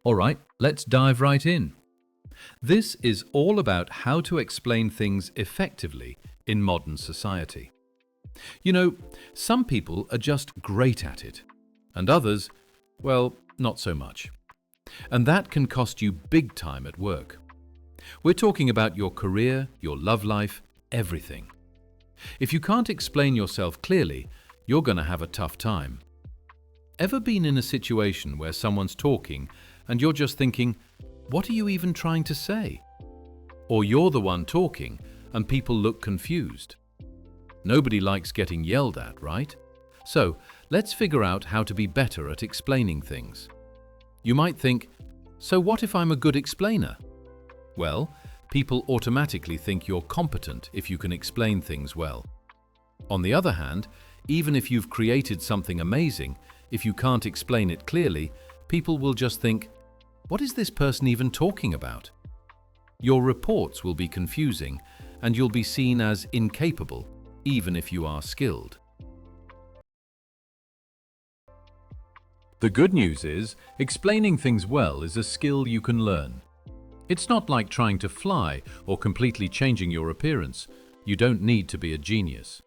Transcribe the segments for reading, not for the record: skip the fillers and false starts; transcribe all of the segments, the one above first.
Alright, let's dive right in. This is all about how to explain things effectively in modern society. You know, some people are just great at it, and others, well, not so much. And that can cost you big time at work. We're talking about your career, your love life, everything. If you can't explain yourself clearly, you're going to have a tough time. Ever been in a situation where someone's talking and you're just thinking, what are you even trying to say? Or you're the one talking and people look confused. Nobody likes getting yelled at, right? So, let's figure out how to be better at explaining things. You might think, so what if I'm a good explainer? Well, people automatically think you're competent if you can explain things well. On the other hand, even if you've created something amazing, if you can't explain it clearly, people will just think, what is this person even talking about? Your reports will be confusing, and you'll be seen as incapable, even if you are skilled. The good news is, explaining things well is a skill you can learn. It's not like trying to fly or completely changing your appearance. You don't need to be a genius.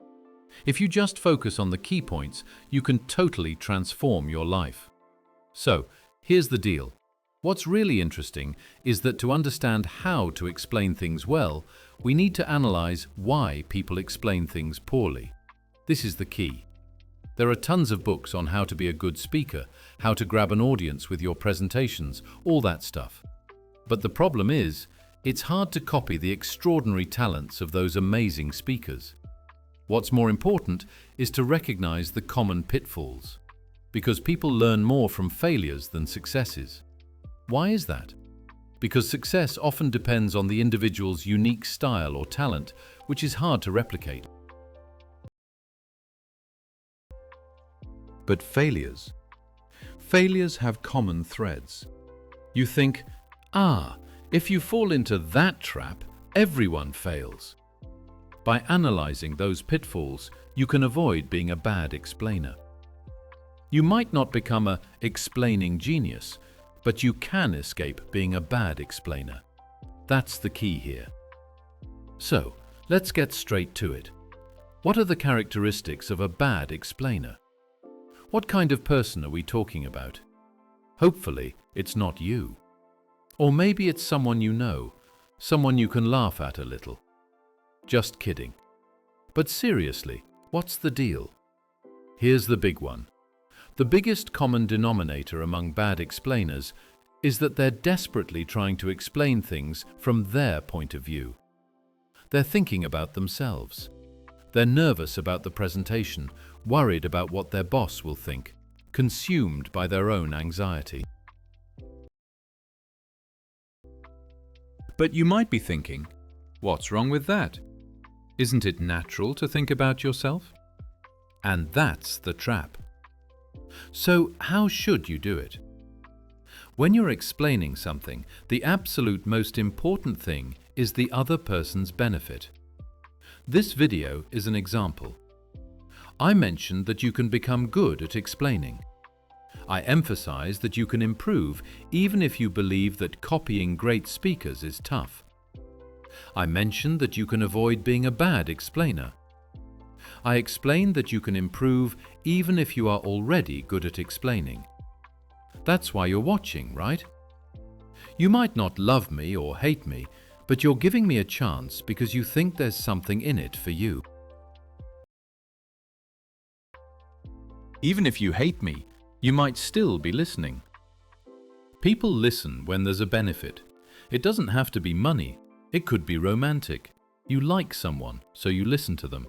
If you just focus on the key points, you can totally transform your life. So, here's the deal. What's really interesting is that to understand how to explain things well, we need to analyze why people explain things poorly. This is the key. There are tons of books on how to be a good speaker, how to grab an audience with your presentations, all that stuff. But the problem is, it's hard to copy the extraordinary talents of those amazing speakers. What's more important is to recognize the common pitfalls, because people learn more from failures than successes. Why is that? Because success often depends on the individual's unique style or talent, which is hard to replicate. But failures have common threads. You think, if you fall into that trap, everyone fails. By analyzing those pitfalls, you can avoid being a bad explainer. You might not become an explaining genius, but you can escape being a bad explainer. That's the key here. So, let's get straight to it. What are the characteristics of a bad explainer? What kind of person are we talking about? Hopefully, it's not you. Or maybe it's someone you know, someone you can laugh at a little. Just kidding. But seriously, what's the deal? Here's the big one. The biggest common denominator among bad explainers is that they're desperately trying to explain things from their point of view. They're thinking about themselves. They're nervous about the presentation, worried about what their boss will think, consumed by their own anxiety. But you might be thinking, what's wrong with that? Isn't it natural to think about yourself? And that's the trap. So how should you do it? When you're explaining something, the absolute most important thing is the other person's benefit. This video is an example. I mentioned that you can become good at explaining. I emphasize that you can improve even if you believe that copying great speakers is tough. I mentioned that you can avoid being a bad explainer. I explained that you can improve even if you are already good at explaining. That's why you're watching, right? You might not love me or hate me, but you're giving me a chance because you think there's something in it for you. Even if you hate me, you might still be listening. People listen when there's a benefit. It doesn't have to be money. It could be romantic. You like someone, so you listen to them.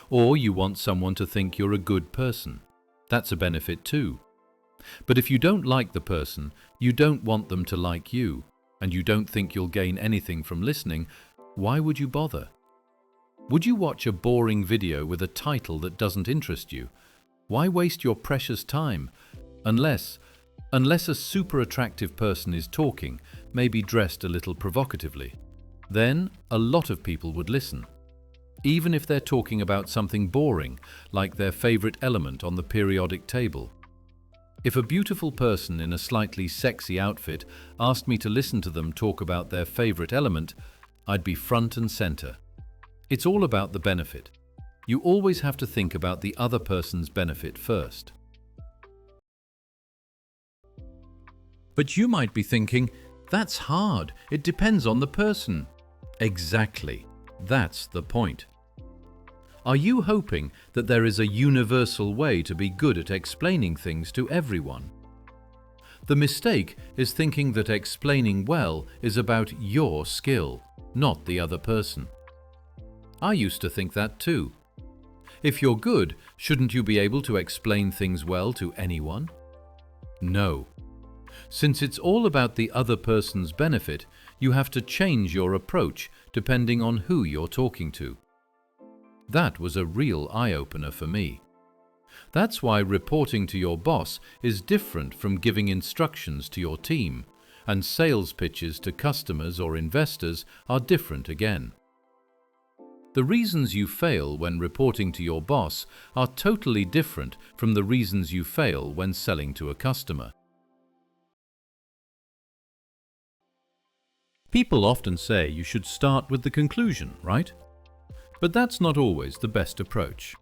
Or you want someone to think you're a good person. That's a benefit too. But if you don't like the person, you don't want them to like you, and you don't think you'll gain anything from listening, why would you bother? Would you watch a boring video with a title that doesn't interest you? Why waste your precious time? Unless a super attractive person is talking, maybe dressed a little provocatively. Then a lot of people would listen. Even if they're talking about something boring, like their favorite element on the periodic table. If a beautiful person in a slightly sexy outfit asked me to listen to them talk about their favorite element, I'd be front and center. It's all about the benefit. You always have to think about the other person's benefit first. But you might be thinking, that's hard. It depends on the person. Exactly. That's the point. Are you hoping that there is a universal way to be good at explaining things to everyone? The mistake is thinking that explaining well is about your skill, not the other person. I used to think that too. If you're good, shouldn't you be able to explain things well to anyone? No. Since it's all about the other person's benefit, you have to change your approach depending on who you're talking to. That was a real eye-opener for me. That's why reporting to your boss is different from giving instructions to your team, and sales pitches to customers or investors are different again. The reasons you fail when reporting to your boss are totally different from the reasons you fail when selling to a customer. People often say you should start with the conclusion, right? But that's not always the best approach.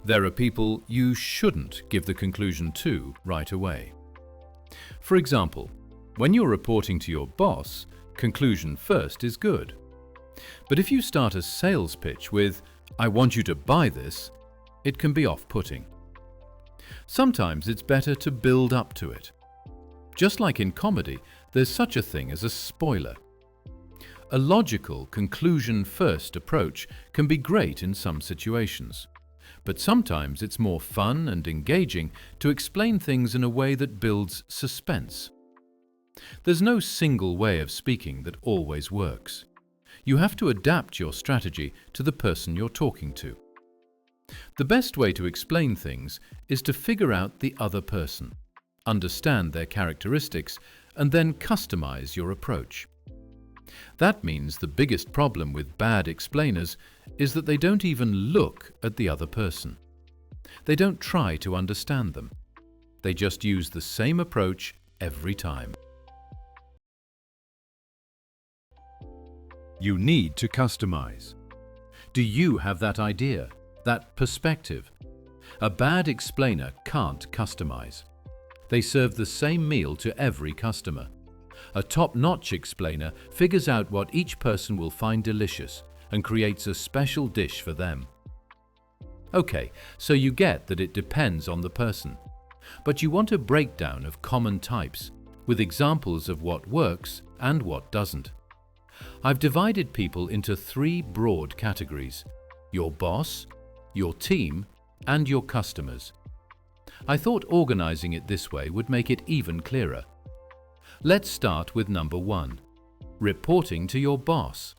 There are people you shouldn't give the conclusion to right away. For example, when you're reporting to your boss, conclusion first is good. But if you start a sales pitch with, "I want you to buy this," it can be off-putting. Sometimes it's better to build up to it. Just like in comedy, there's such a thing as a spoiler. A logical conclusion-first approach can be great in some situations, but sometimes it's more fun and engaging to explain things in a way that builds suspense. There's no single way of speaking that always works. You have to adapt your strategy to the person you're talking to. The best way to explain things is to figure out the other person, understand their characteristics, and then customize your approach. That means the biggest problem with bad explainers is that they don't even look at the other person. They don't try to understand them. They just use the same approach every time. You need to customize. Do you have that idea, that perspective? A bad explainer can't customize. They serve the same meal to every customer. A top-notch explainer figures out what each person will find delicious and creates a special dish for them. Okay, so you get that it depends on the person. But you want a breakdown of common types, with examples of what works and what doesn't. I've divided people into 3 broad categories: your boss, your team, and your customers. I thought organizing it this way would make it even clearer. Let's start with number 1, reporting to your boss.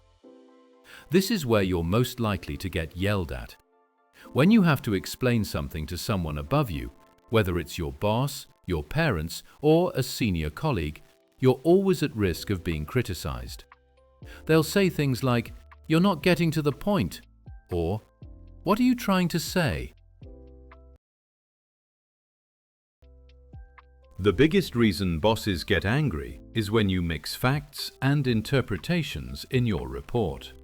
This is where you're most likely to get yelled at. When you have to explain something to someone above you, whether it's your boss, your parents, or a senior colleague, you're always at risk of being criticized. They'll say things like, "You're not getting to the point," or "What are you trying to say?" The biggest reason bosses get angry is when you mix facts and interpretations in your report.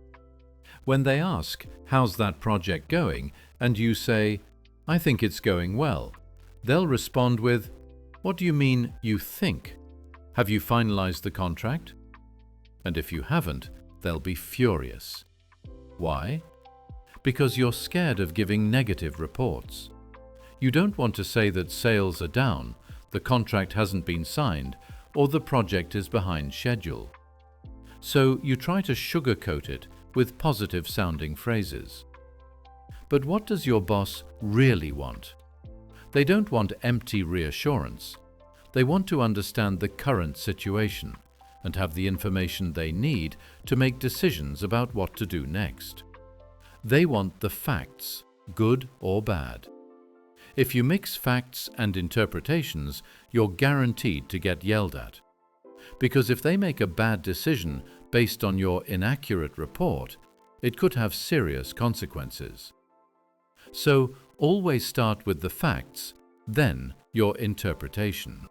When they ask, "How's that project going?" and you say, "I think it's going well," they'll respond with, "What do you mean, you think? Have you finalized the contract?" And if you haven't, they'll be furious. Why? Because you're scared of giving negative reports. You don't want to say that sales are down, the contract hasn't been signed, or the project is behind schedule. So you try to sugarcoat it with positive-sounding phrases. But what does your boss really want? They don't want empty reassurance. They want to understand the current situation and have the information they need to make decisions about what to do next. They want the facts, good or bad. If you mix facts and interpretations, you're guaranteed to get yelled at. Because if they make a bad decision based on your inaccurate report, it could have serious consequences. So always start with the facts, then your interpretation.